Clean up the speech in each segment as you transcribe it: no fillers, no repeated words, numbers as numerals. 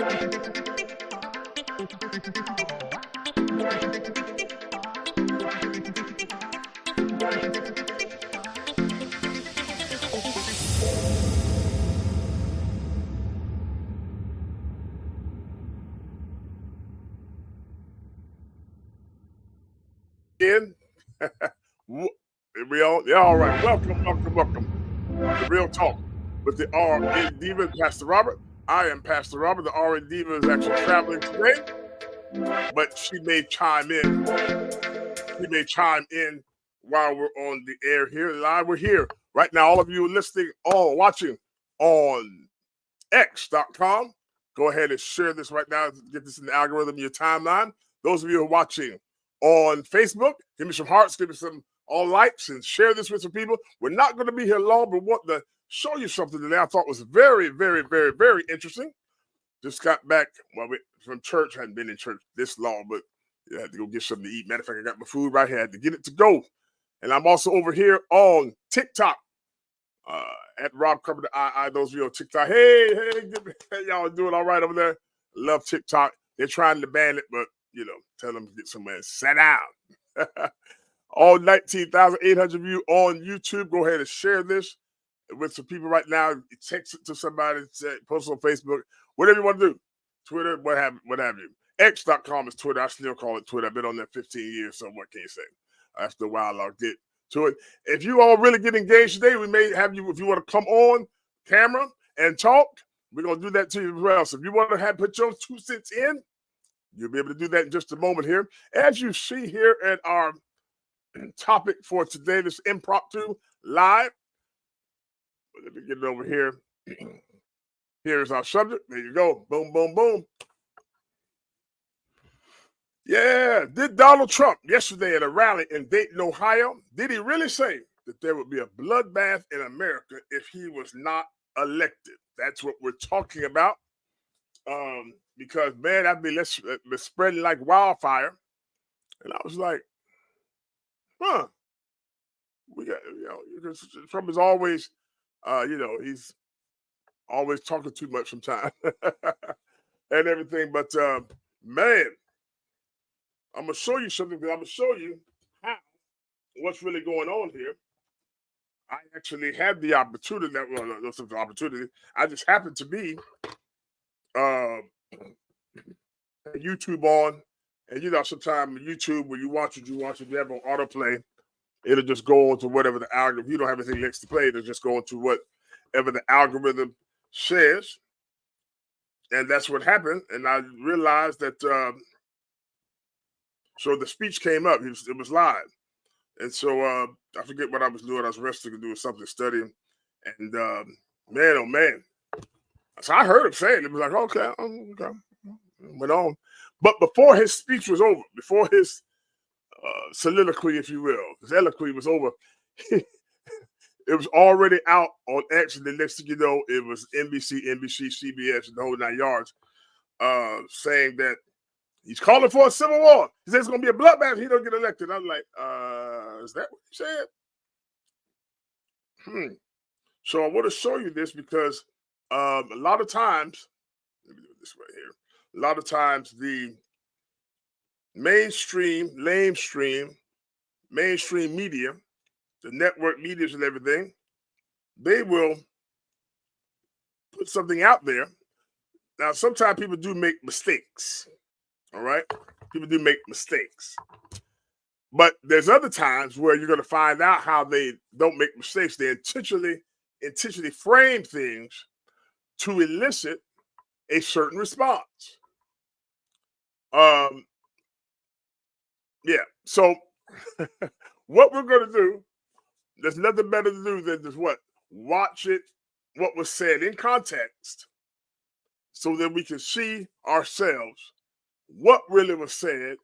In. Yeah, all right. Welcome. To Real Talk with the RN Diva, Pastor Robert. I am Pastor Robert. The RN Diva is actually traveling today, but she may chime in. While we're on the air here live. We're here right now. All of you listening or watching on X.com, go ahead and share this right now. Get this in the algorithm, your timeline. Those of you who are watching on Facebook, give me some hearts, give me some all likes, and share this with some people. We're not going to be here long, but want to show you something today I thought was very, very, very, very interesting. Just got back from church. Hadn't been in church this long, but I had to go get something to eat. Matter of fact, I got my food right here. I had to get it to go. And I'm also over here on TikTok at Rob Cover the II. Those of you on TikTok, hey, y'all doing all right over there? Love TikTok. They're trying to ban it, but tell them to get somewhere and sit down. All 19,800 of you on YouTube, go ahead and share this with some people right now. Text it to somebody, post it on Facebook, whatever you want to do. Twitter, what have you. X.com is Twitter. I still call it Twitter. I've been on there 15 years, so what can you say? After a while, I'll get to it. If you all really get engaged today, we may have you, if you want to come on camera and talk, we're going to do that to you as well. So if you want to put your 2 cents in, you'll be able to do that in just a moment here. As you see here at our topic for today, this impromptu live. Let me get it over here. Here's our subject. There you go. Boom, boom, boom. Yeah. Did Donald Trump yesterday at a rally in Dayton, Ohio, did he really say that there would be a bloodbath in America if he was not elected? That's what we're talking about. Because, man, that'd be spreading like wildfire. And I was like, we got, Trump is always, he's always talking too much sometimes and everything. But, man, I'm going to show you something, because I'm going to show you what's really going on here. I actually had the opportunity, I just happened to be YouTube on, and sometimes YouTube, when you watch it, you have on autoplay, it'll just go on to whatever the algorithm, if you don't have anything next to play, it'll just go on to whatever the algorithm says. And that's what happened. And I realized that, so the speech came up, it was live. And so I forget what I was doing. I was resting and doing something, studying. And man, oh man. So I heard him saying it. Was like, okay. Went on. But before his speech was over, before his soliloquy, if you will, his eloquy was over, it was already out on X. And the next thing you know, it was NBC, CBS, and the whole 9 yards, saying that he's calling for a civil war. He says it's going to be a bloodbath if he don't get elected. I'm like, is that what he said? So I want to show you this because a lot of times, let me do this right here. A lot of times the mainstream media, the network medias and everything, they will put something out there. Now, sometimes people do make mistakes. All right? People do make mistakes. But there's other times where you're going to find out how they don't make mistakes. They intentionally frame things to elicit a certain response. Yeah. So what we're going to do, there's nothing better to do than just watch it, what was said in context, so that we can see ourselves what really was said,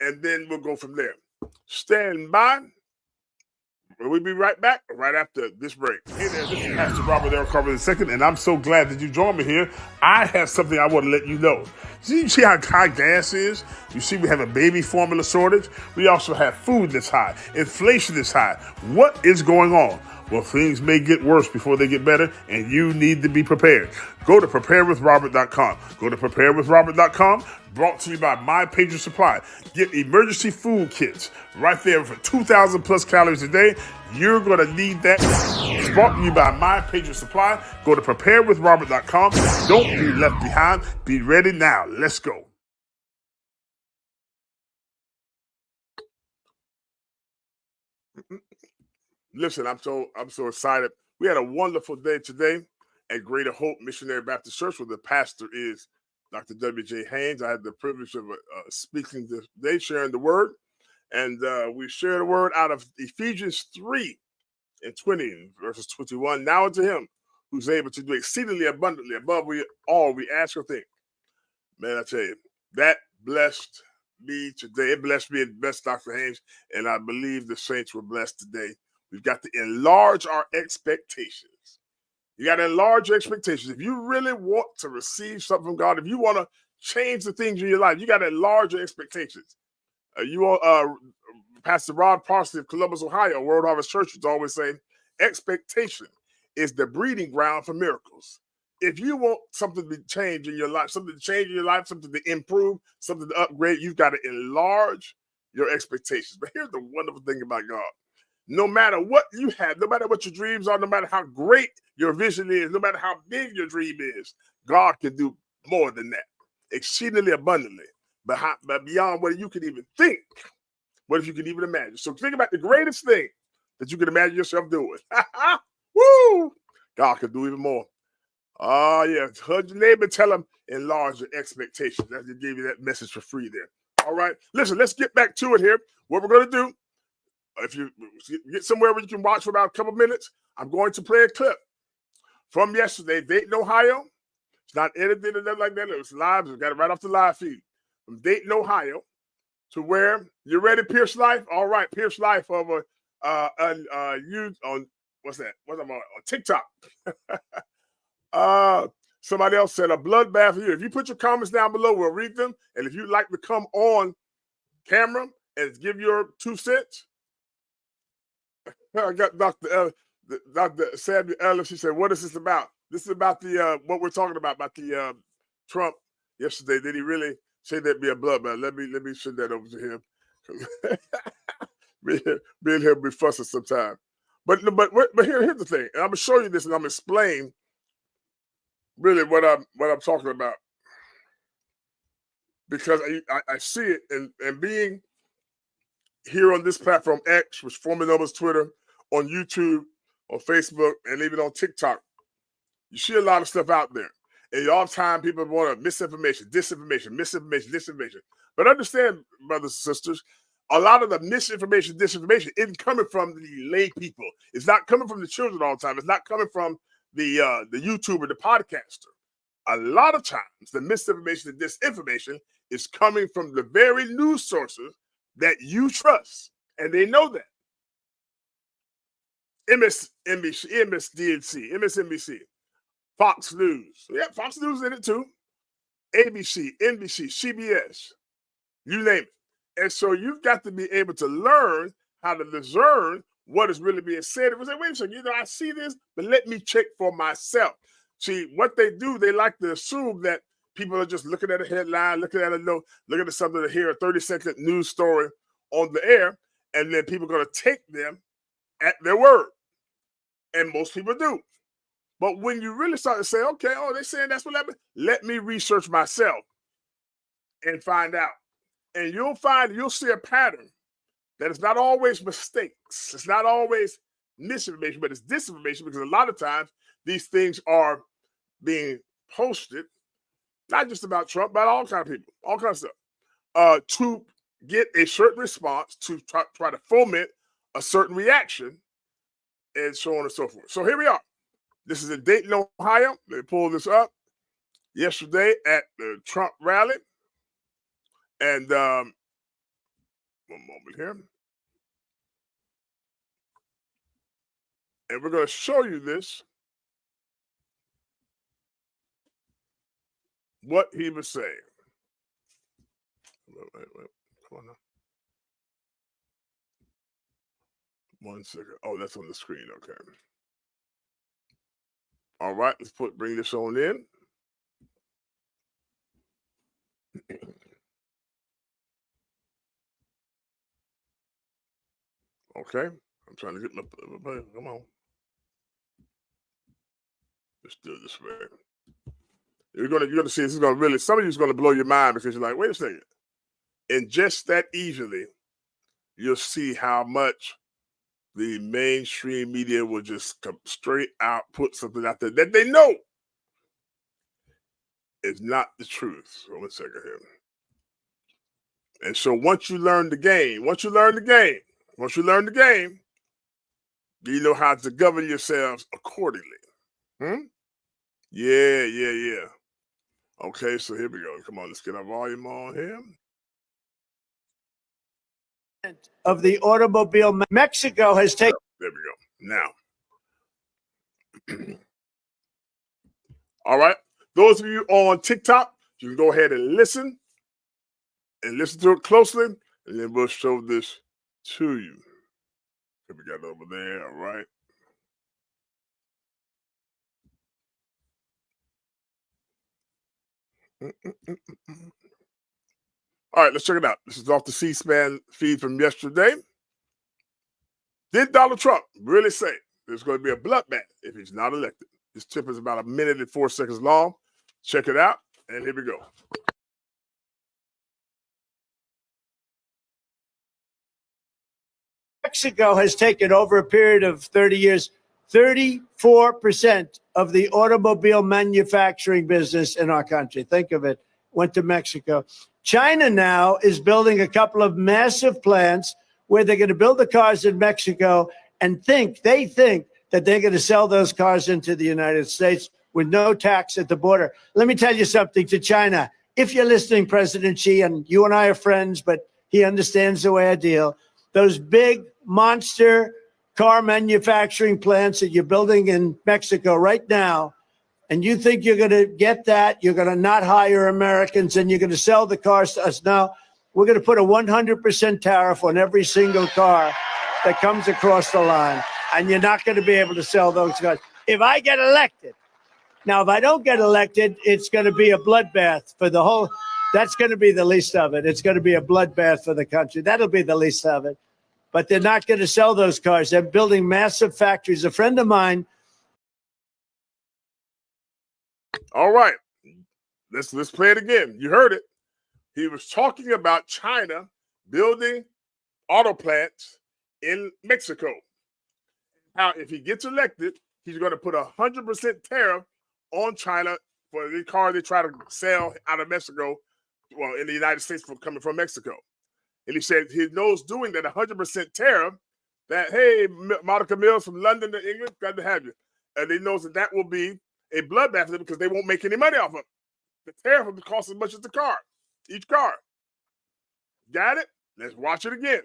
and then we'll go from there. Stand by. We'll be right back right after this break. Hey there, this is Pastor Robert The RNDiva, and I'm so glad that you joined me here. I have something I want to let you know. You see how high gas is? You see we have a baby formula shortage. We also have food that's high. Inflation is high. What is going on? Well, things may get worse before they get better, and you need to be prepared. Go to preparewithrobert.com. Go to preparewithrobert.com. Brought to you by My Patriot Supply. Get emergency food kits right there for 2,000 plus calories a day. You're going to need that. It's brought to you by My Patriot Supply. Go to preparewithrobert.com. Don't be left behind. Be ready now. Let's go. Listen, I'm so excited. We had a wonderful day today at Greater Hope Missionary Baptist Church, where the pastor is Dr. W.J. Haynes. I had the privilege of speaking today, sharing the word, and we shared the word out of Ephesians 3:20, verses 21. Now unto him who's able to do exceedingly abundantly above all we ask or think. Man, I tell you, that blessed me today. It blessed me. It blessed Dr. Haynes, and I believe the saints were blessed today. We've got to enlarge our expectations. You got to enlarge your expectations. If you really want to receive something from God, if you want to change the things in your life, you got to enlarge your expectations. Pastor Rod Parsley of Columbus, Ohio, World Harvest Church, is always saying, expectation is the breeding ground for miracles. If you want something to change in your life, something to improve, something to upgrade, you've got to enlarge your expectations. But here's the wonderful thing about God. No matter what you have, no matter what your dreams are, no matter how great your vision is, no matter how big your dream is, God can do more than that, exceedingly abundantly, but beyond what you can even think, what if you can even imagine. So think about the greatest thing that you can imagine yourself doing. Woo! God can do even more. Oh, yeah. Hug your neighbor, tell them, enlarge your expectations. I just gave you that message for free there. All right. Listen, let's get back to it here. What we're going to do, if you get somewhere where you can watch for about a couple minutes, I'm going to play a clip from yesterday, Dayton, Ohio. It's not edited or nothing like that. It was live. We got it right off the live feed. From Dayton, Ohio, to where you ready, Pierce Life? All right, Pierce Life over you on what's that? What's I'm on TikTok. Somebody else said a bloodbath here. If you put your comments down below, we'll read them. And if you'd like to come on camera and give your 2 cents, I got Dr. Samuel Ellis. She said, "What is this about?" This is about the what we're talking about the Trump yesterday. Did he really say there'd be a bloodbath? Let me send that over to him. me and him be fussing sometime. But here's the thing. And I'm gonna show you this, and I'm gonna explain really what I'm talking about, because I see it, and being here on this platform X, which formerly known as Twitter, on YouTube, on Facebook, and even on TikTok, you see a lot of stuff out there. And all the time people want misinformation, disinformation. But understand, brothers and sisters, a lot of the misinformation, disinformation isn't coming from the lay people. It's not coming from the children all the time. It's not coming from the YouTuber, the podcaster. A lot of times, the misinformation and disinformation is coming from the very news sources that you trust, and they know that. MSNBC, Fox News. Yeah, Fox News in it too. ABC, NBC, CBS, you name it. And so you've got to be able to learn how to discern what is really being said. If we say, wait a second, I see this, but let me check for myself. See, what they do, they like to assume that people are just looking at a headline, looking at a note, looking at something to hear a 30-second news story on the air, and then people are going to take them at their word. And most people do. But when you really start to say, okay, they're saying that's what happened, let me research myself and find out. And you'll see a pattern that it's not always mistakes. It's not always misinformation, but it's disinformation, because a lot of times these things are being posted, not just about Trump, but all kinds of people, all kinds of stuff, to get a certain response, to try to foment a certain reaction, and so on and so forth. So here we are. This is in Dayton, Ohio. They pulled this up yesterday at the Trump rally. And one moment here. And we're going to show you this, what he was saying. Wait. Come on now. 1 second. Oh, that's on the screen. Okay. All right. Let's bring this on in. Okay. I'm trying to get my. Come on. Let's do it this way. You're gonna see this is gonna really. Some of you is gonna blow your mind because you're like, wait a second. And just that easily, you'll see how much the mainstream media will just come straight out, put something out there that they know is not the truth. So 1 second here. And so once you learn the game, you know how to govern yourselves accordingly. Yeah. Okay, so here we go. Come on, let's get our volume on here. Of the automobile, Mexico has taken. There we go. Now, all right. Those of you on TikTok, you can go ahead and listen to it closely, and then we'll show this to you. Here we got it over there. All right. All right, let's check it out. This is off the C-SPAN feed from yesterday. Did Donald Trump really say there's going to be a bloodbath if he's not elected? This tip is about 1 minute and 4 seconds long. Check it out, and here we go. Mexico has taken over a period of 30 years, 34% of the automobile manufacturing business in our country. Think of it, went to Mexico. China now is building a couple of massive plants where they're going to build the cars in Mexico and they think that they're going to sell those cars into the United States with no tax at the border. Let me tell you something to China. If you're listening, President Xi, and you and I are friends, but he understands the way I deal, those big monster car manufacturing plants that you're building in Mexico right now, and you think you're going to get that, you're going to not hire Americans, and you're going to sell the cars to us now, we're going to put a 100% tariff on every single car that comes across the line, and you're not going to be able to sell those cars. If I get elected, now, if I don't get elected, it's going to be a bloodbath for the whole, that's going to be the least of it. It's going to be a bloodbath for the country. That'll be the least of it. But they're not going to sell those cars. They're building massive factories. A friend of mine. All right. Let's play it again. You heard it. He was talking about China building auto plants in Mexico. Now, if he gets elected, he's going to put 100% tariff on China for the car they try to sell out of Mexico, well, in the United States coming from Mexico. And he said he knows doing that 100% tariff, that, hey, Monica Mills from London to England, glad to have you. And he knows that will be a bloodbath for them because they won't make any money off of it. The tariff will cost as much as the car, each car. Got it? Let's watch it again.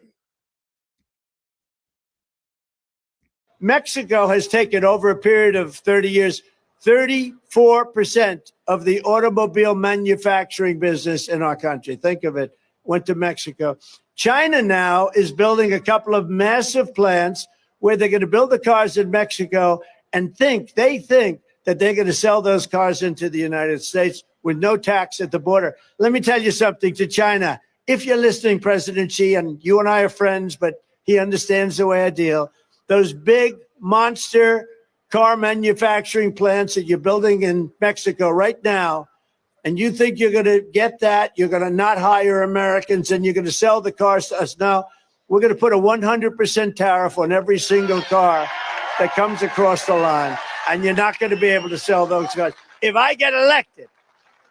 Mexico has taken over a period of 30 years, 34% of the automobile manufacturing business in our country. Think of it, went to Mexico. China now is building a couple of massive plants where they're going to build the cars in Mexico and they think that they're going to sell those cars into the United States with no tax at the border. Let me tell you something to China. If you're listening, President Xi, and you and I are friends, but he understands the way I deal, those big monster car manufacturing plants that you're building in Mexico right now, and you think you're going to get that, you're going to not hire Americans, and you're going to sell the cars to us now, we're going to put a 100% tariff on every single car that comes across the line, and you're not going to be able to sell those cars. If I get elected,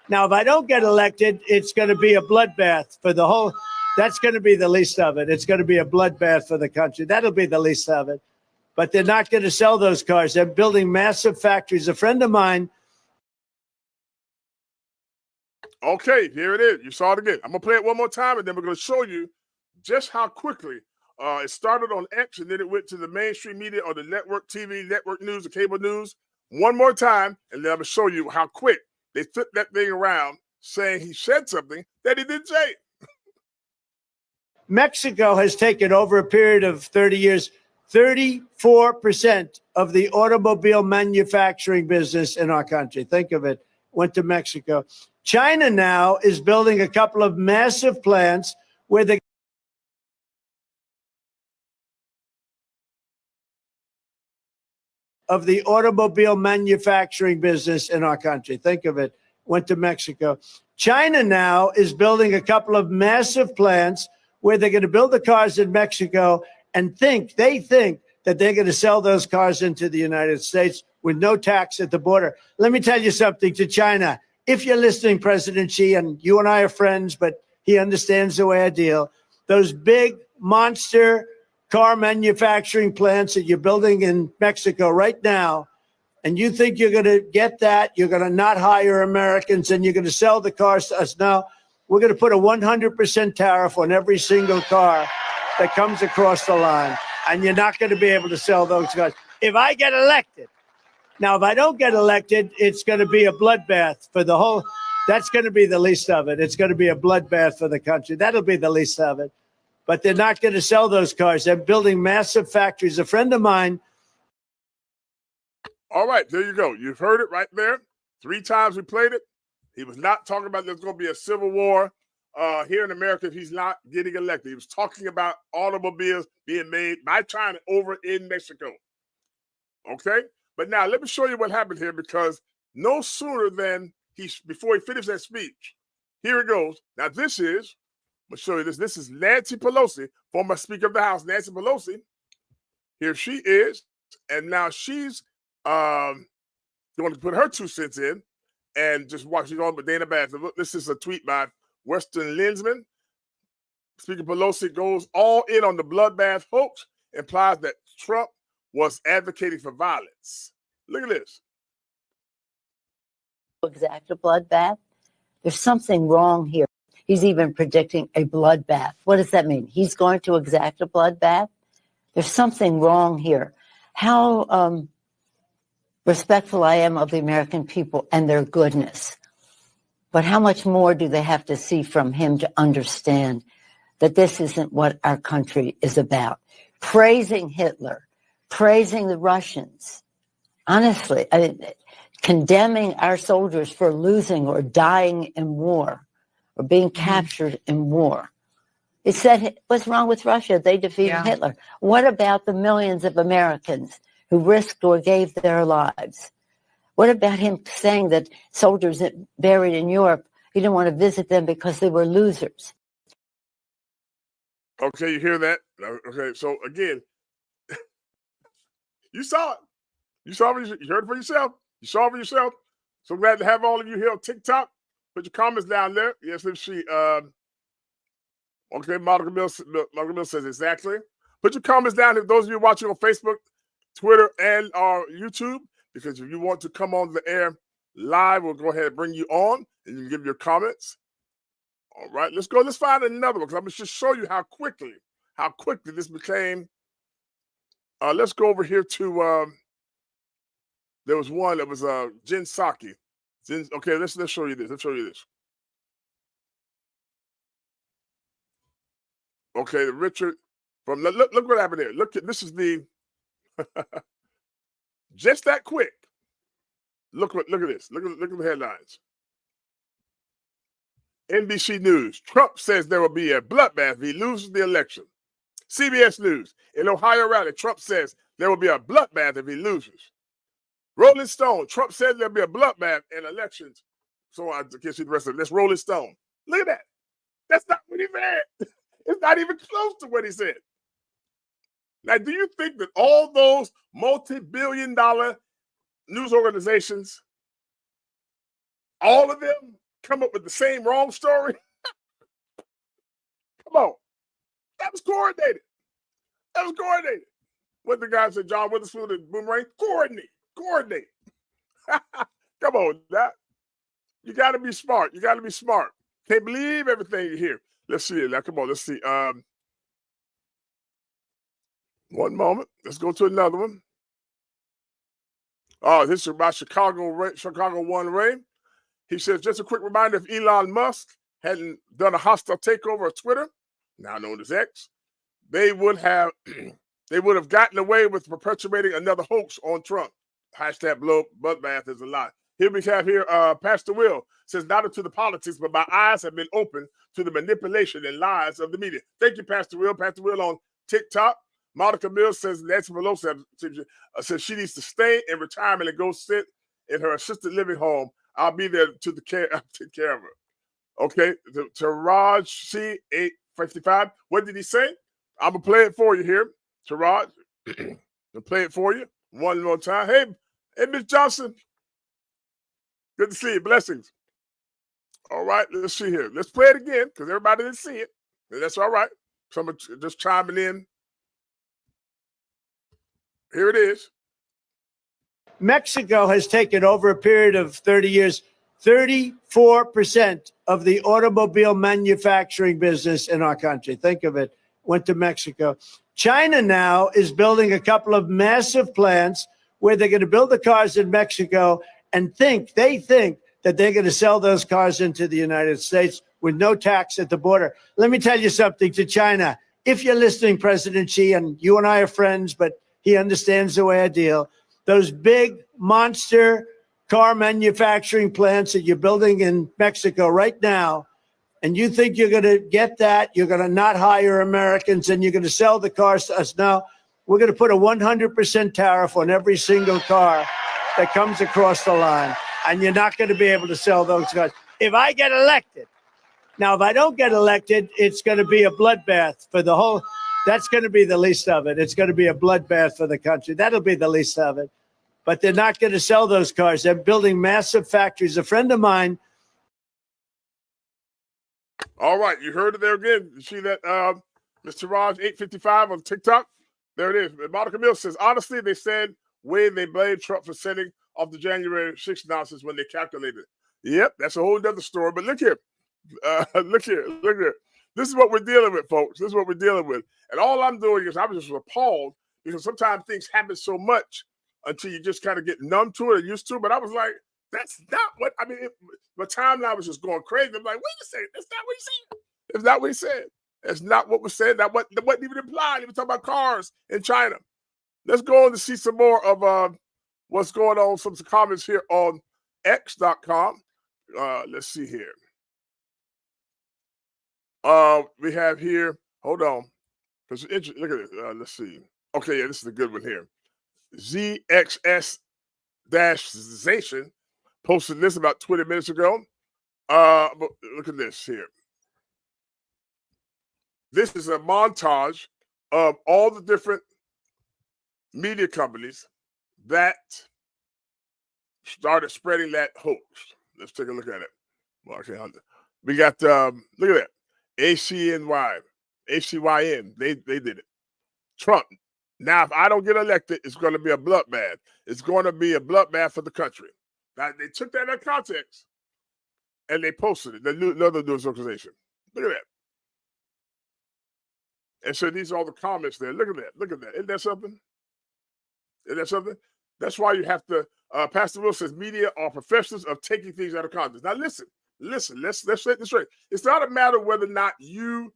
now, if I don't get elected, it's going to be a bloodbath for the whole, that's going to be the least of it. It's going to be a bloodbath for the country. That'll be the least of it. But they're not going to sell those cars. They're building massive factories. A friend of mine. Okay, here it is. You saw it again. I'm going to play it one more time, and then we're going to show you just how quickly it started on X, and then it went to the mainstream media or the network TV, network news, the cable news. One more time, and then I'm going to show you how quick they flipped that thing around, saying he said something that he didn't say. Mexico has taken over a period of 30 years, 34% of the automobile manufacturing business in our country, think of it, went to Mexico. China now is building a couple of massive plants where they of the automobile manufacturing business in our country. Think of it, went to Mexico. China now is building a couple of massive plants where they're going to build the cars in Mexico and they think that they're going to sell those cars into the United States with no tax at the border. Let me tell you something to China. If you're listening, President Xi, and you and I are friends, but he understands the way I deal, those big monster car manufacturing plants that you're building in Mexico right now, and you think you're going to get that, you're going to not hire Americans, and you're going to sell the cars to us. Now, we're going to put a 100% tariff on every single car that comes across the line, and you're not going to be able to sell those cars. If I get elected, now, if I don't get elected, it's going to be a bloodbath for the whole, that's going to be the least of it. It's going to be a bloodbath for the country. That'll be the least of it. But they're not going to sell those cars. They're building massive factories. A friend of mine. All right, there you go. You've heard it right there. 3 times we played it. He was not talking about there's going to be a civil war here in America if he's not getting elected. He was talking about automobiles being made by China over in Mexico. Okay? But now let me show you what happened here, because no sooner than before he finished that speech, here it goes. Now this is, I'm going to show you this. This is Nancy Pelosi, former Speaker of the House, Nancy Pelosi. Here she is. And now she's going to put her 2 cents in and just watch. She's on with Dana Bass. This is a tweet by Western Lensman. Speaker Pelosi goes all in on the bloodbath hoax, implies that Trump was advocating for violence. Look at this. Exact a bloodbath. There's something wrong here. He's even predicting a bloodbath. What does that mean? He's going to exact a bloodbath? There's something wrong here. How respectful I am of the American people and their goodness. But how much more do they have to see from him to understand that this isn't what our country is about? Praising Hitler, praising the Russians, honestly, condemning our soldiers for losing or dying in war or being captured in war. It said, what's wrong with Russia? They defeated Hitler. What about the millions of Americans who risked or gave their lives? What about him saying that soldiers buried in Europe, he didn't want to visit them because they were losers? Okay, you hear that? Okay, so again, you saw it. You saw it. You heard it for yourself. You saw it for yourself. So glad to have all of you here on TikTok. Put your comments down there. Yes, if she, okay, Monica Mill says exactly. Put your comments down if those of you watching on Facebook, Twitter, and our YouTube, because if you want to come on the air live, we'll go ahead and bring you on and you can give your comments. All right, let's go. Let's find another one, because I'm going to just show you how quickly this became. Let's go over here to, there was one that was Jen Psaki. Okay, let's show you this. Let's show you this. Okay, Richard from look what happened here. Look at this is the just that quick. Look at this. Look at the headlines. NBC News. Trump says there will be a bloodbath if he loses the election. CBS News. In Ohio rally, Trump says there will be a bloodbath if he loses. Rolling Stone. Trump says there'll be a bloodbath in elections. So I can't see the rest of it. That's Rolling Stone. Look at that. That's not what he said. It's not even close to what he said. Now, do you think that all those multi-billion-dollar news organizations, all of them come up with the same wrong story? Come on. That was coordinated. What the guy said, John Witherspoon and Boomerang? Coordinate. Come on, that. You got to be smart. Can't believe everything you hear. Let's see it. Now, come on, let's see. One moment. Let's go to another one. Oh, this is about Chicago 1 Ray. He says, just a quick reminder, if Elon Musk hadn't done a hostile takeover of Twitter, now known as X, they would have they would have gotten away with perpetuating another hoax on Trump. Hashtag Bloodbath is a lie. Here we have Pastor Will says, not into the politics, but my eyes have been open to the manipulation and lies of the media. Thank you, Pastor Will. Pastor Will on TikTok. Monica Mills says Nancy Pelosi says she needs to stay in retirement and go sit in her assisted living home. I'll be there to take care of her. Okay, to Raj C 855. What did he say? I'm gonna play it for you here, to Raj. I'll play it for you one more time. Hey, Miss Johnson. Good to see you. Blessings. All right, let's see here. Let's play it again because everybody didn't see it. And that's all right. Someone just chiming in. Here it is. Mexico has taken over a period of 30 years, 34% of the automobile manufacturing business in our country. Think of it, went to Mexico. China now is building a couple of massive plants where they're going to build the cars in Mexico and they think that they're going to sell those cars into the United States with no tax at the border. Let me tell you something to China. If you're listening, President Xi, and you and I are friends, but he understands the way I deal, those big monster car manufacturing plants that you're building in Mexico right now, and you think you're going to get that, you're going to not hire Americans, and you're going to sell the cars to us. Now, we're going to put a 100% tariff on every single car that comes across the line, and you're not going to be able to sell those cars. If I get elected, now, if I don't get elected, it's going to be a bloodbath for the whole, that's going to be the least of it. It's going to be a bloodbath for the country. That'll be the least of it. But they're not going to sell those cars. They're building massive factories. A friend of mine. All right, you heard it there again. You see that, Mr. Raj 855 on TikTok? There it is. Monica Mills says, honestly, they said when they blamed Trump for setting off the January 6th nonsense when they calculated. Yep, that's a whole other story. But look here. Look here. This is what we're dealing with, folks. This is what we're dealing with. And all I'm doing is I'm just appalled because sometimes things happen so much until you just kind of get numb to it or used to it. But I was like, that's not what, I mean, my timeline was just going crazy. I'm like, wait a second, that's not what he said. That's not what he said. That's not what was said. That wasn't even implied. He was talking about cars in China. Let's go on to see some more of what's going on, some comments here on X.com. Let's see here. We have here, hold on. Look at it. Let's see. Okay, yeah, this is a good one here. ZXS-Zation posted this about 20 minutes ago. But look at this here. This is a montage of all the different media companies that started spreading that hoax. Let's take a look at it. Okay, we got, look at that. ACYN, they did it. Trump. Now, if I don't get elected, it's going to be a bloodbath. It's going to be a bloodbath for the country. Now, they took that out of context and they posted it. Another news organization. Look at that. And so these are all the comments there. Look at that. Look at that. Isn't that something? Isn't that something? That's why you have to, Pastor Will says, media are professionals of taking things out of context. Now, listen, let's set this straight. It's not a matter whether or not you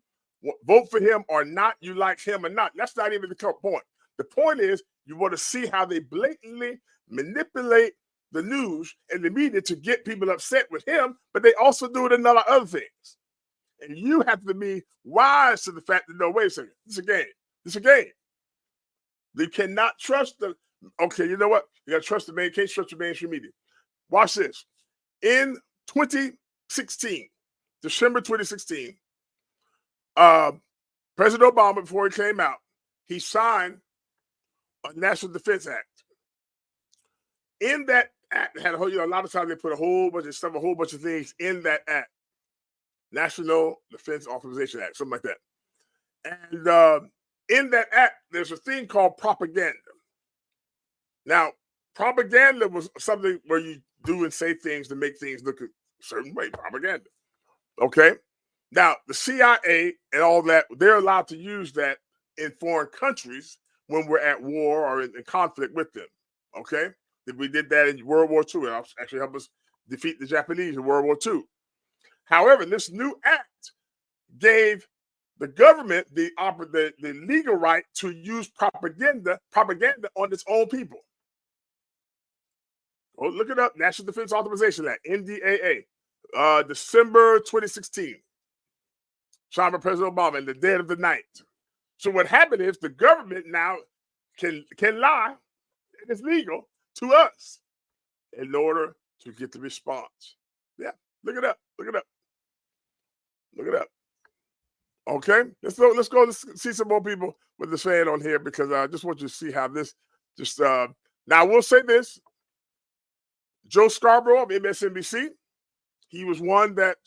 vote for him or not, you like him or not. That's not even the point. The point is you want to see how they blatantly manipulate the news and the media to get people upset with him, but they also do it in a lot of other things. And you have to be wise to the fact that, no, wait a second, it's a game. It's a game. You cannot trust okay, you know what? You got to trust the can't trust the mainstream media. Watch this. In 2016, December 2016, President Obama, before he came out, he signed a National Defense Act. In that act, had a whole, a lot of times they put a whole bunch of stuff, a whole bunch of things in that act. National Defense Authorization Act, something like that. And in that act, there's a thing called propaganda. Now, propaganda was something where you do and say things to make things look a certain way, propaganda. Okay? Now, the CIA and all that, they're allowed to use that in foreign countries when we're at war or in conflict with them. Okay? We did that in World War II. It actually helped us defeat the Japanese in World War II. However, this new act gave the government the legal right to use propaganda on its own people. Oh, look it up. National Defense Authorization Act, NDAA, December 2016. Signed by President Obama in the dead of the night. So what happened is the government now can lie, and it's legal to us in order to get the response. Yeah, look it up. Look it up. Look it up. Okay, let's go. Let's see some more people with the saying on here, because I just want you to see how this just. Now I will say this: Joe Scarborough of MSNBC, he was one that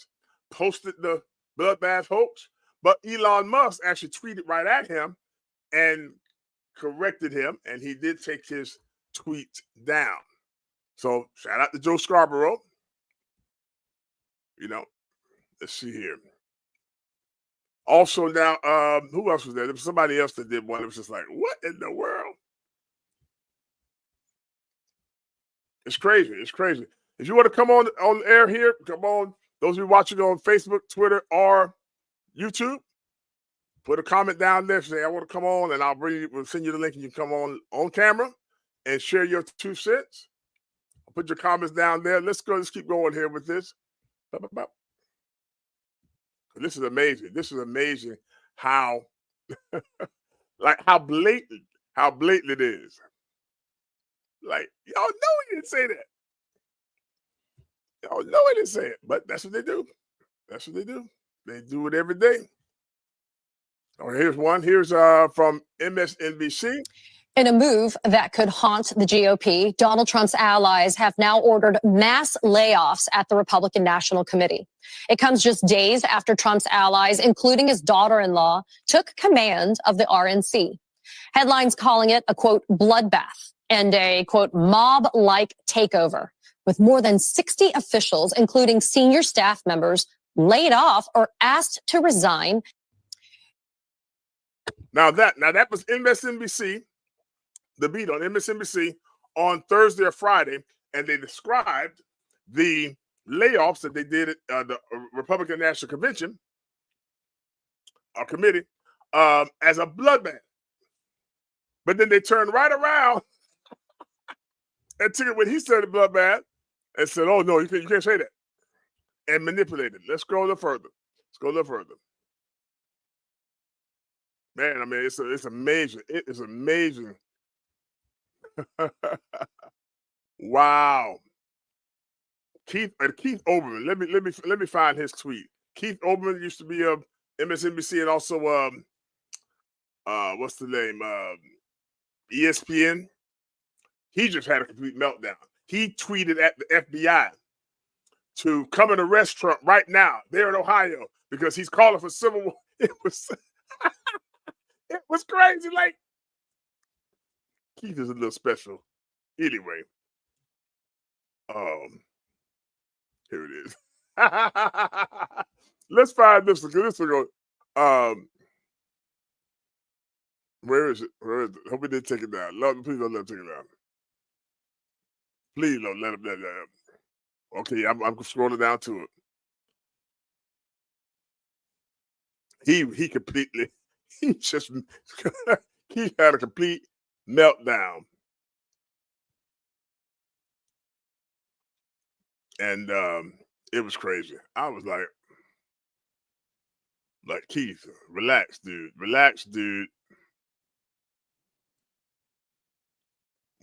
posted the Bloodbath hoax, but Elon Musk actually tweeted right at him and corrected him, and he did take his tweet down. So shout out to Joe Scarborough. You know, let's see here. Also now, who else was there? There was somebody else that did one. It was just like, what in the world? It's crazy. It's crazy. If you want to come on air here, come on. Those of you watching on Facebook, Twitter, or YouTube, put a comment down there. Say, I want to come on, and we'll send you the link, and you can come on camera and share your 2 cents. Put your comments down there. Let's keep going here with this. This is amazing. This is amazing how, how blatant it is. Like, y'all know he didn't say that. Y'all know he didn't say it, but that's what they do. That's what they do. They do it every day. Oh, here's one. Here's from MSNBC. In a move that could haunt the GOP, Donald Trump's allies have now ordered mass layoffs at the Republican National Committee. It comes just days after Trump's allies, including his daughter-in-law, took command of the RNC. Headlines calling it a, quote, bloodbath and a, quote, mob-like takeover, with more than 60 officials, including senior staff members, laid off or asked to resign. Now that was MSNBC. The beat on MSNBC on Thursday or Friday, and they described the layoffs that they did at the Republican National Convention Committee as a bloodbath. But then they turned right around and took it when he said a bloodbath and said, "Oh no, you can't say that," and manipulated. Let's go a little further. Man, I mean, it's amazing. It is amazing. Wow. Keith Olbermann. Let me find his tweet. Keith Olbermann used to be MSNBC and also what's the name? ESPN. He just had a complete meltdown. He tweeted at the FBI to come and arrest Trump right now there in Ohio because he's calling for civil war. It was it was crazy. Like, Keith is a little special. Anyway, here it is. Let's find this because this will go. Where is it? Hope we didn't take it down. Please don't let him take it down. Please don't let him take it down. Okay, I'm scrolling down to it. He had a complete meltdown. And it was crazy. I was like, Keith, relax, dude.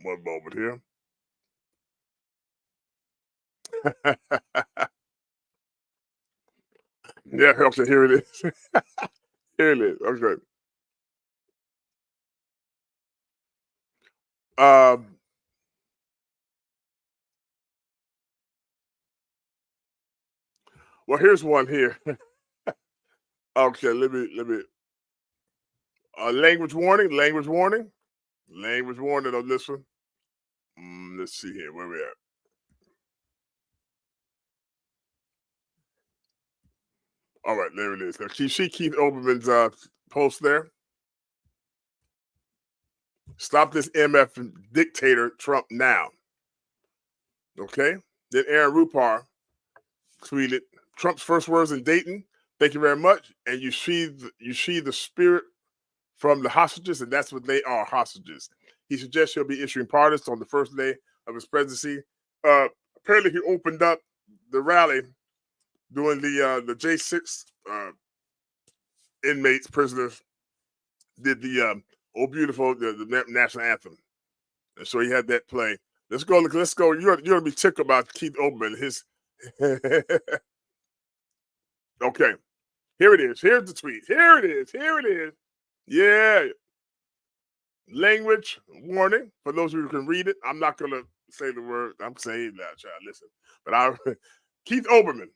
One moment here. Yeah, okay, here it is. Here it is. Okay. Well, here's one here. Okay, let me. Language warning on this one. Let's see here, where we at? All right, there it is. Now, you see Keith Olbermann's post there? Stop this MF dictator Trump now. Okay? Then Aaron Rupar tweeted, Trump's first words in Dayton, Thank you very much. And you see the spirit from the hostages, and that's what they are, hostages. He suggests he'll be issuing pardons on the first day of his presidency. Apparently, he opened up the rally during the J6 inmates, prisoners, did the "Oh Beautiful," the national anthem, and so he had that play. Let's go. Let's go. You're gonna be tickled about Keith Olbermann. His okay. Here it is. Here's the tweet. Here it is. Here it is. Yeah. Language warning for those who can read it. I'm not gonna say the word. I'm saying that, child. Listen, but Keith Olbermann.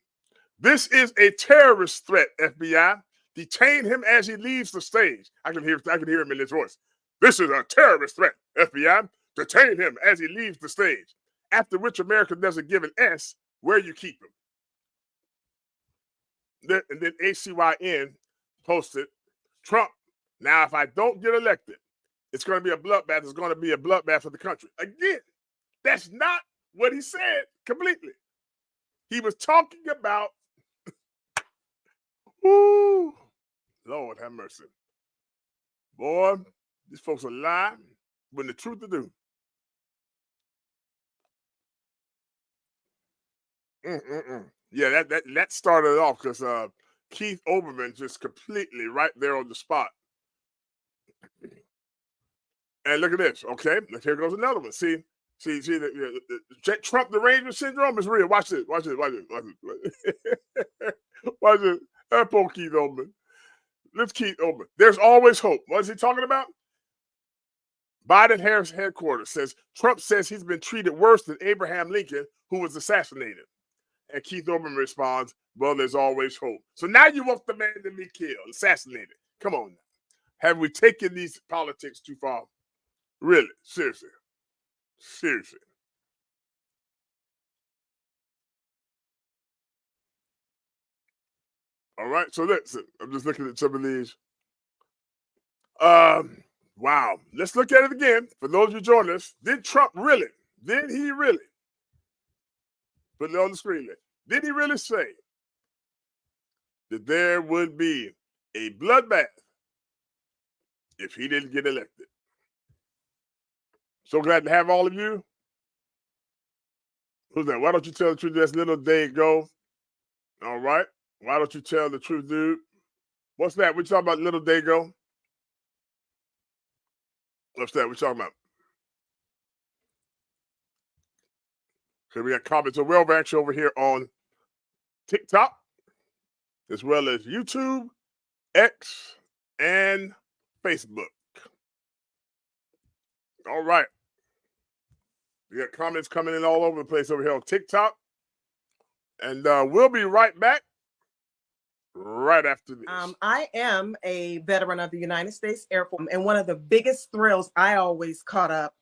This is a terrorist threat. FBI, detain him as he leaves the stage. I can hear him in his voice. This is a terrorist threat. FBI, detain him as he leaves the stage. After which America doesn't give an S where you keep him. And then ACYN posted, Trump, now if I don't get elected, it's going to be a bloodbath. It's going to be a bloodbath for the country. Again, that's not what he said completely. He was talking about, ooh, Lord have mercy. Boy, these folks are lying when the truth is due. Yeah, that started off because Keith Olbermann just completely right there on the spot. And look at this, okay? Here goes another one. See, the Trump derangement syndrome is real. Watch this. Watch this. That poor Keith Olbermann. Let's Keith Olbermann. There's always hope. What is he talking about? Biden-Harris headquarters says Trump says he's been treated worse than Abraham Lincoln, who was assassinated. And Keith Olbermann responds, well, there's always hope. So now you want the man to be killed, assassinated. Come on now. Have we taken these politics too far? Really? Seriously. All right, so listen. I'm just looking at some of these. Wow. Let's look at it again. For those who join us, did he really? Put it on the screen there. Did he really say that there would be a bloodbath if he didn't get elected? So glad to have all of you. Who's that? Why don't you tell the truth? That's little day ago. All right. Why don't you tell the truth, dude? What's that? We talking about little day ago? What's that? We talking about? Okay, we got comments. So we're actually over here on TikTok, as well as YouTube, X, and Facebook. All right. We got comments coming in all over the place over here on TikTok. And we'll be right back right after this. I am a veteran of the United States Air Force. And one of the biggest thrills I always got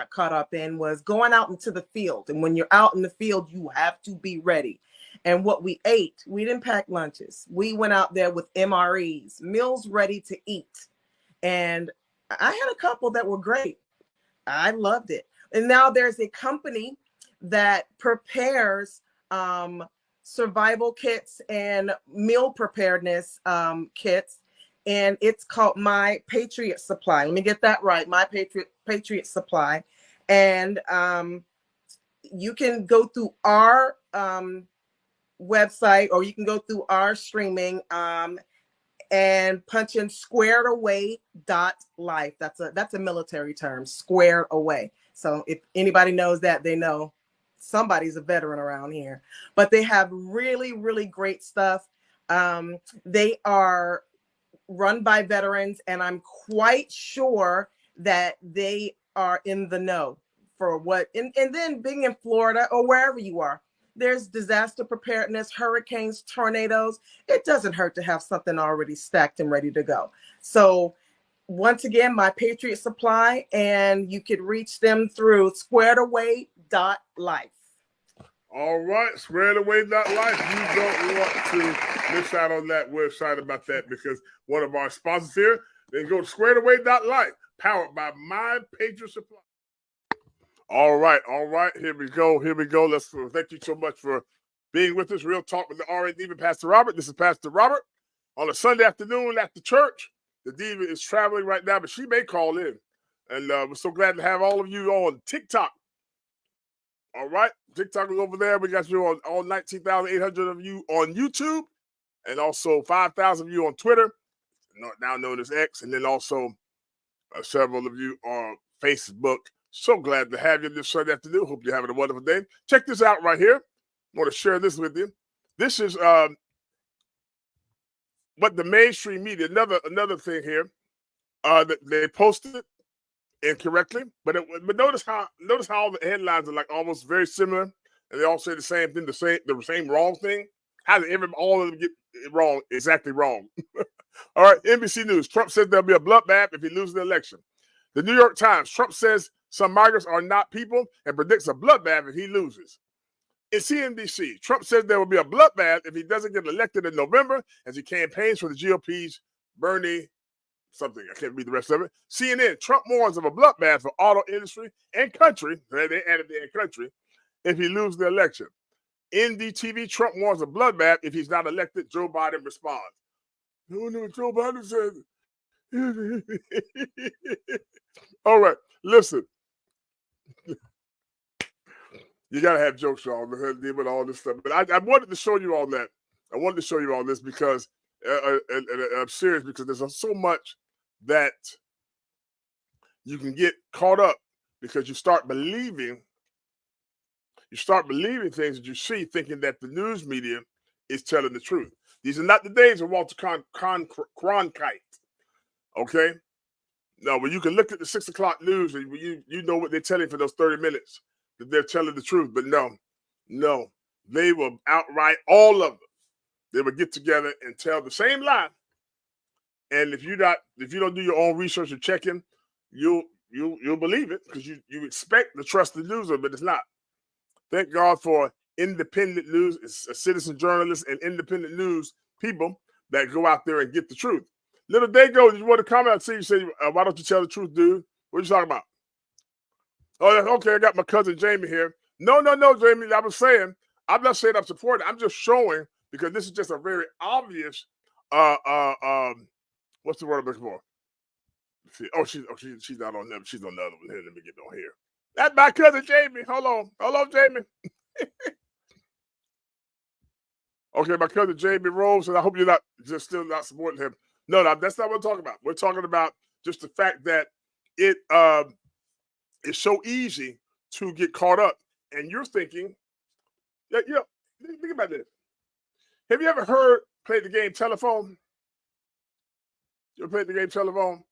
caught up in was going out into the field. And when you're out in the field, you have to be ready. And what we ate, we didn't pack lunches. We went out there with MREs, meals ready to eat. And I had a couple that were great. I loved it. And now there's a company that prepares survival kits and meal preparedness kits. And it's called My Patriot Supply. Let me get that right. My Patriot Supply. And you can go through our website, or you can go through our streaming and punch in squaredaway.life. That's a military term, squared away. So if anybody knows that, they know somebody's a veteran around here. But they have really, really great stuff. They are run by veterans, and I'm quite sure that they are in the know for what, and then being in Florida or wherever you are, there's disaster preparedness, hurricanes, tornadoes. It doesn't hurt to have something already stacked and ready to go. So once again, My Patriot Supply, and you could reach them through squaredaway.life. All right, squaredaway.life. You don't want to miss out on that website about that, because one of our sponsors here, then go to squaredaway.life, powered by My Patriot Supply. All right. Here we go. Let's thank you so much for being with us. Real Talk with the RN Diva, Pastor Robert. This is Pastor Robert. On a Sunday afternoon after church, the Diva is traveling right now, but she may call in. And we're so glad to have all of you on TikTok. All right. TikTok is over there. We got you on all 19,800 of you on YouTube, and also 5,000 of you on Twitter, now known as X, and then also several of you on Facebook. So glad to have you this Sunday afternoon. Hope you're having a wonderful day. Check this out right here. I want to share this with you. This is what the mainstream media, another thing here, that they posted incorrectly, but notice how all the headlines are like almost very similar, and they all say the same thing, the same wrong thing. How did all of them get it wrong, exactly wrong? All right, NBC News. Trump says there'll be a bloodbath if he loses the election. The New York Times. Trump says some migrants are not people and predicts a bloodbath if he loses. In CNBC, Trump says there will be a bloodbath if he doesn't get elected in November as he campaigns for the GOP's Bernie something. I can't read the rest of it. CNN. Trump warns of a bloodbath for auto industry and country. They added the country if he loses the election. NDTV. Trump warns of bloodbath if he's not elected. Joe Biden responds. No, Joe Biden said. All right, listen. You got to have jokes, y'all, with all this stuff. But I wanted to show you all that. I wanted to show you all this because I'm serious, because there's so much that you can get caught up because you start believing things that you see, thinking that the news media is telling the truth. These are not the days of Walter Cronkite. Okay? No, when you can look at the 6 o'clock news and you know what they're telling for those 30 minutes, that they're telling the truth. But no, they will outright, all of them, they will get together and tell the same lie. And if you don't do your own research and checking, you'll believe it because you expect the trusted news, but it's not. Thank God for independent news, citizen journalists, and independent news people that go out there and get the truth. Little Dago, you want to comment? I see you say, why don't you tell the truth, dude? What are you talking about? Oh, okay, I got my cousin Jamie here. No, Jamie, I was saying, I'm not saying I'm supporting. I'm just showing, because this is just a very obvious, what's the word I'm looking for? She's not on them. She's on the other one here. Let me get on here. That's my cousin Jamie. Hold on, Jamie. Okay, my cousin Jamie Rose, and I hope you're not just still not supporting him. No, that's not what we're talking about. We're talking about just the fact that it's so easy to get caught up, and you're thinking that, think about this. Have you ever played the game telephone? You ever played the game telephone?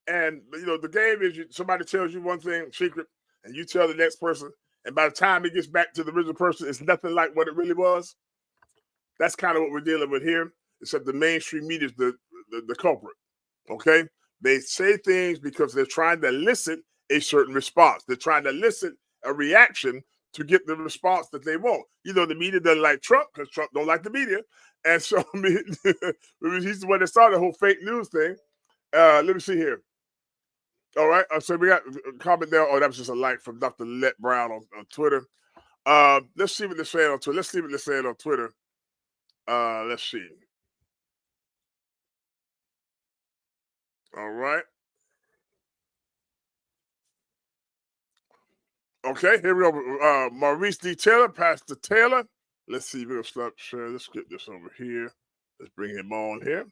And the game is somebody tells you one thing secret, and you tell the next person, and by the time it gets back to the original person, it's nothing like what it really was. That's kind of what we're dealing with here, except the mainstream media is the culprit. Okay, they say things because they're trying to elicit a certain response. They're trying to elicit a reaction to get the response that they want. The media doesn't like Trump because Trump don't like the media, and so he's the one that started the whole fake news thing. Let me see here. All right, so we got a comment there. Oh, that was just a like from Dr. Let Brown on Twitter. Let's see what they're saying on Twitter. Let's see what they're saying on Twitter. Let's see. All right. Okay, here we go. Maurice D. Taylor, Pastor Taylor. Let's see. We're going to start sharing. Let's get this over here. Let's bring him on here.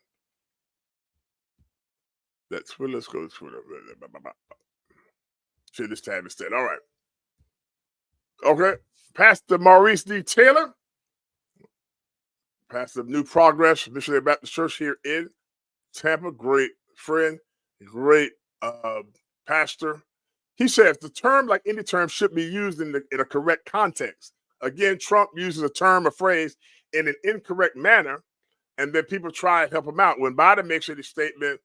That's Twitter. Let's go to Twitter. Share this tab instead. All right. Okay. Pastor Maurice D. Taylor, pastor of New Progress Missionary Baptist Church here in Tampa. Great friend, great pastor. He says the term, like any term, should be used in a correct context. Again, Trump uses a term or phrase in an incorrect manner, and then people try and help him out. When Biden makes any statement,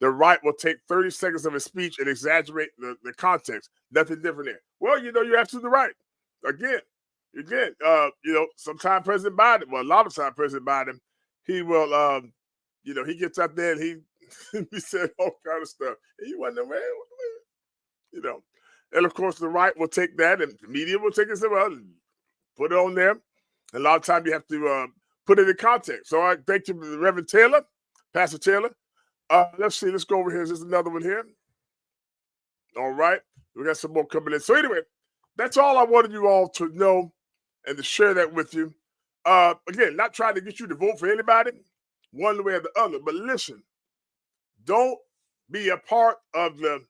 the right will take 30 seconds of his speech and exaggerate the context. Nothing different there. Well, you're absolutely right. Again, sometimes President Biden, well, a lot of times President Biden, he will, he gets out there and he said all kind of stuff. And you wonder, man, and of course the right will take that, and the media will take it and say, well, put it on there. A lot of times you have to put it in context. So I thank you, Reverend Taylor, Pastor Taylor. Let's see. Let's go over here. There's another one here. All right. We got some more coming in. So anyway, that's all I wanted you all to know and to share that with you. Again, not trying to get you to vote for anybody, one way or the other. But listen, don't be a part of the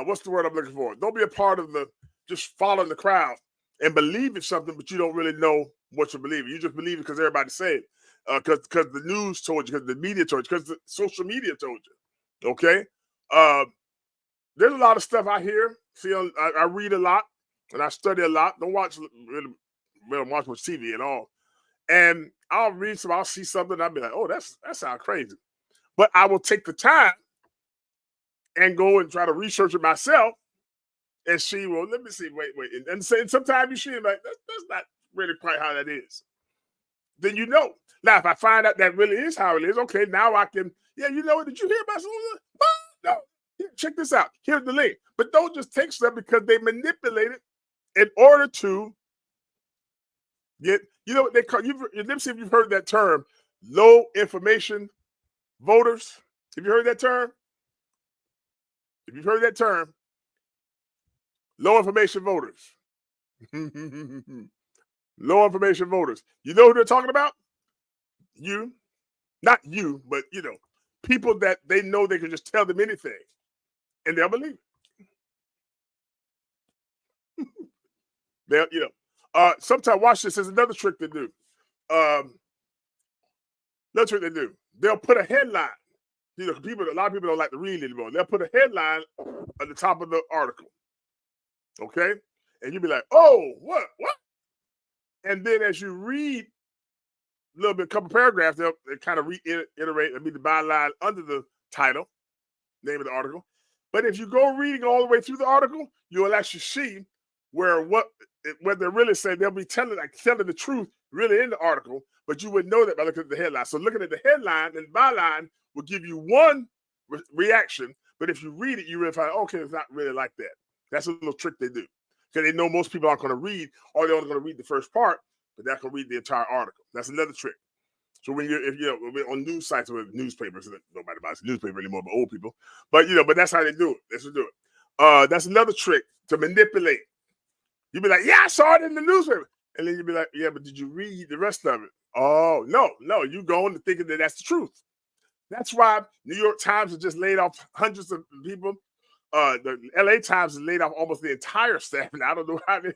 what's the word I'm looking for? Don't be a part of the just following the crowd and believe in something, but you don't really know what you believe. You just believe it because everybody said it. Because the news told you, because the media told you, because the social media told you. Okay? There's a lot of stuff I hear. See, I read a lot and I study a lot. Don't watch really watch much TV at all. And I'll read some, I'll see something, and I'll be like, oh, that sounds crazy. But I will take the time and go and try to research it myself and see, well, let me see, wait. And sometimes you see it like, that's not really quite how that is. Then you know. Now, if I find out that really is how it is, okay, now I can, did you hear about something? No. Here, check this out. Here's the link. But don't just take stuff because they manipulate it in order to get, what they call, let me see if you've heard that term, low information voters. Have you heard that term? If you've heard that term, low information voters. Low information voters. You know who they're talking about? You. Not you, but, people that they know they can just tell them anything. And they'll believe it. Sometimes, watch this. There's another trick they do. Another trick they do. They'll put a headline. A lot of people don't like to read anymore. They'll put a headline at the top of the article. Okay? And you'll be like, oh, what? And then as you read a couple paragraphs, they kind of reiterate and be the byline under the title, name of the article. But if you go reading all the way through the article, you'll actually see where what they're really saying. They'll be telling the truth really in the article, but you wouldn't know that by looking at the headline. So looking at the headline and byline will give you one reaction, but if you read it, you really find, okay, it's not really like that. That's a little trick they do. Because they know most people aren't going to read, or they're only going to read the first part, but they're going to read the entire article. That's another trick. So when we're on news sites with newspapers, nobody buys a newspaper anymore, but old people. But but that's how they do it. That's what they do it. That's another trick to manipulate. You'd be like, yeah, I saw it in the newspaper. And then you'd be like, yeah, but did you read the rest of it? Oh, no, you go into thinking that that's the truth. That's why New York Times has just laid off hundreds of people. The LA Times has laid off almost the entire staff. And I don't know how they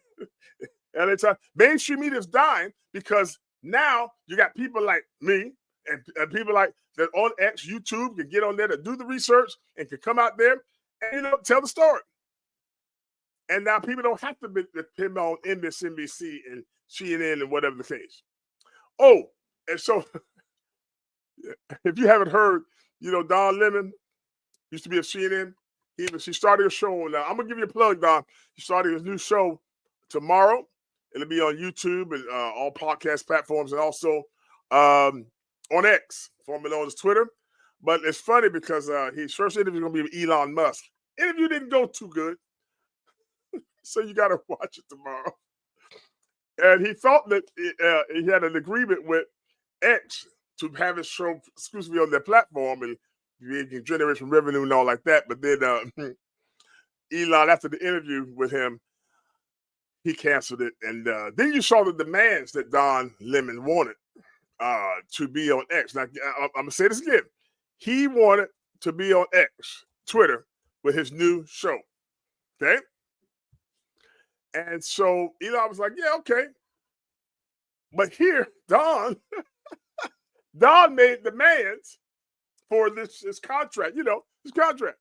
LA Times. Mainstream media is dying because now you got people like me and people like that on X, YouTube can get on there to do the research and can come out there and tell the story. And now people don't have to depend on MSNBC and CNN and whatever the case. Oh, and so if you haven't heard, Don Lemon used to be at CNN. She started a show. Now I'm gonna give you a plug, Don. She started his new show tomorrow. It'll be on YouTube and all podcast platforms, and also on X, formerly known as Twitter. But it's funny because his first interview is gonna be with Elon Musk. Interview didn't go too good, so you got to watch it tomorrow. And he thought that he had an agreement with X to have his show exclusively on their platform and he can generate some revenue and all like that. But then Elon, after the interview with him, he canceled it. And then you saw the demands that Don Lemon wanted to be on X. Now, I'm going to say this again. He wanted to be on X, Twitter, with his new show. Okay? And so Elon was like, yeah, okay. But here, Don made demands for this contract, his contract.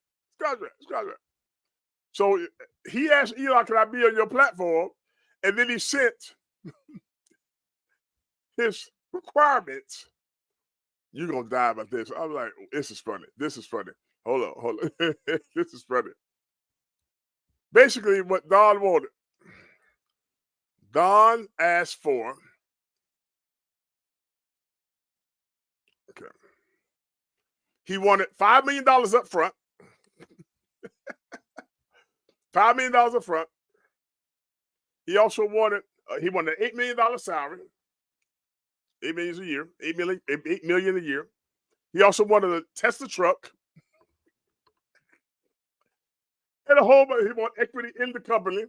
So he asked Elon, can I be on your platform? And then he sent his requirements. You're going to die about this. I was like, this is funny. Hold on. This is funny. Basically, what Don wanted. Don asked for, okay, he wanted $5 million up front. $5 million up front. He also wanted, an $8 million salary. $8 million a year, 8 million a year. He also wanted a Tesla truck and a whole bunch. He want equity in the company.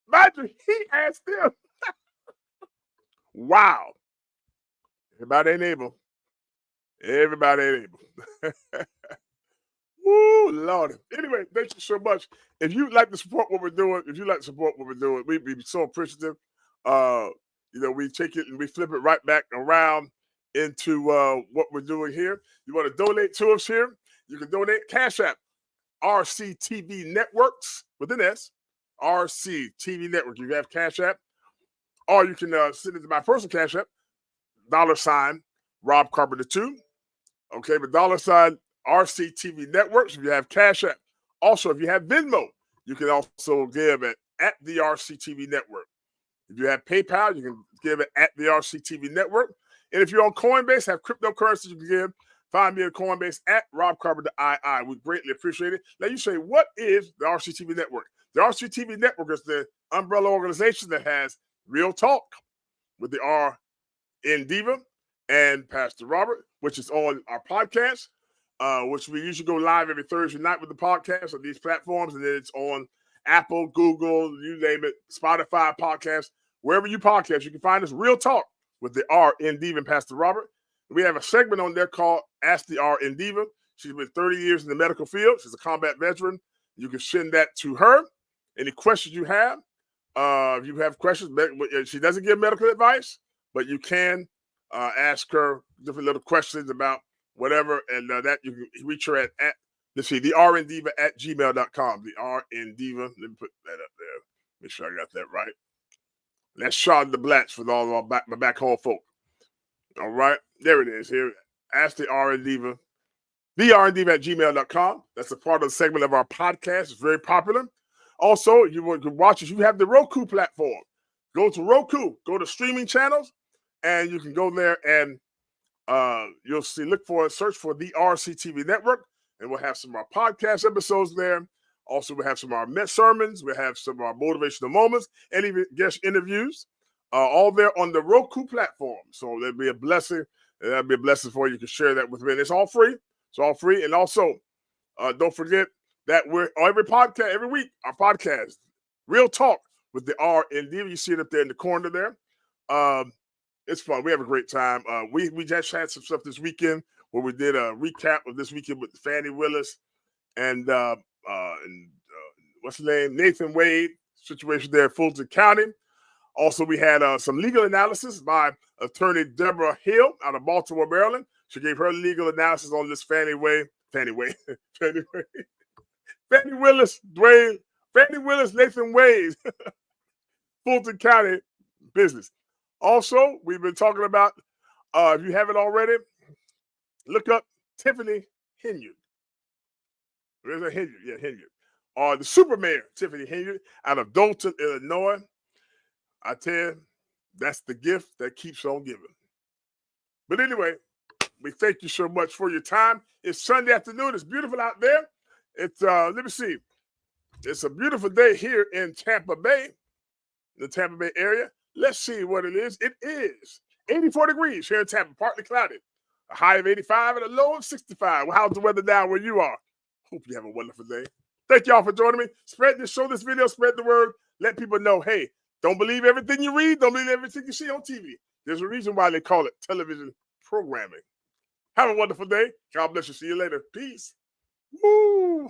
Imagine he asked them. Wow. Everybody ain't able. Everybody ain't able. Woo, Lord. Anyway, thank you so much. If you'd like to support what we're doing, we'd be so appreciative. We take it and we flip it right back around into what we're doing here. You want to donate to us here? You can donate CashApp, RCTV Networks with an S, RCTV Network. You have CashApp, or you can send it to my personal CashApp, $ Rob Carpenter 2. Okay, but $ RCTV Networks. If you have Cash App, also if you have Venmo, you can also give at the RCTV Network. If you have PayPal, you can give it at the RCTV Network. And if you're on Coinbase, have cryptocurrency, you can give. Find me at Coinbase at Rob Carpenter II. We greatly appreciate it. Now you say, what is the RCTV Network? The RCTV Network is the umbrella organization that has Real Talk with the RN Diva and Pastor Robert, which is on our podcast, which we usually go live every Thursday night with the podcast on these platforms, and then it's on Apple, Google, you name it, Spotify podcast, wherever you podcast, you can find us. Real Talk with the RN Diva and Pastor Robert. We have a segment on there called Ask the RN Diva. She's been 30 years in the medical field. She's a combat veteran. You can send that to her. Any questions you have, if you have questions, she doesn't give medical advice, but you can ask her different little questions about whatever, and that you can reach her at let's see, the RNDiva at gmail.com. The RNDiva. Let me put that up there. Make sure I got that right. That's Sean the Blatch for all of my back home folk. All right, there it is. Here, ask the RNDiva. The RNDiva at gmail.com. That's a part of the segment of our podcast. It's very popular. Also, you can watch us. You have the Roku platform. Go to Roku. Go to streaming channels. And you can go there and you'll see, search for the RCTV Network, and we'll have some of our podcast episodes there. Also, we have some of our sermons, we have some of our motivational moments, and even guest interviews, all there on the Roku platform. So that'll be a blessing. And that'll be a blessing for you. You can share that with me. And it's all free. It's all free. And also, don't forget that we're every week, our podcast, Real Talk with the RN Diva. You see it up there in the corner there. It's fun. We have a great time. We just had some stuff this weekend where we did a recap of this weekend with Fannie Willis and what's the name? Nathan Wade situation there in Fulton County. Also, we had some legal analysis by attorney Deborah Hill out of Baltimore, Maryland. She gave her legal analysis on this Fannie Willis, Nathan Wade, Fulton County business. Also, we've been talking about, if you haven't already, look up Tiffany Henyard. There's a Henyard, yeah, Henyard. The super mayor, Tiffany Henyard, out of Dalton, Illinois. I tell you, that's the gift that keeps on giving. But anyway, we thank you so much for your time. It's Sunday afternoon. It's beautiful out there. It's, let me see. It's a beautiful day here in Tampa Bay, the Tampa Bay area. Let's see what it is. It is 84 degrees here in Tampa, partly cloudy. A high of 85 and a low of 65. Well, how's the weather down where you are? Hope you have a wonderful day. Thank y'all for joining me. Spread this video, spread the word. Let people know, hey, don't believe everything you read. Don't believe everything you see on TV. There's a reason why they call it television programming. Have a wonderful day. God bless you. See you later. Peace. Woo.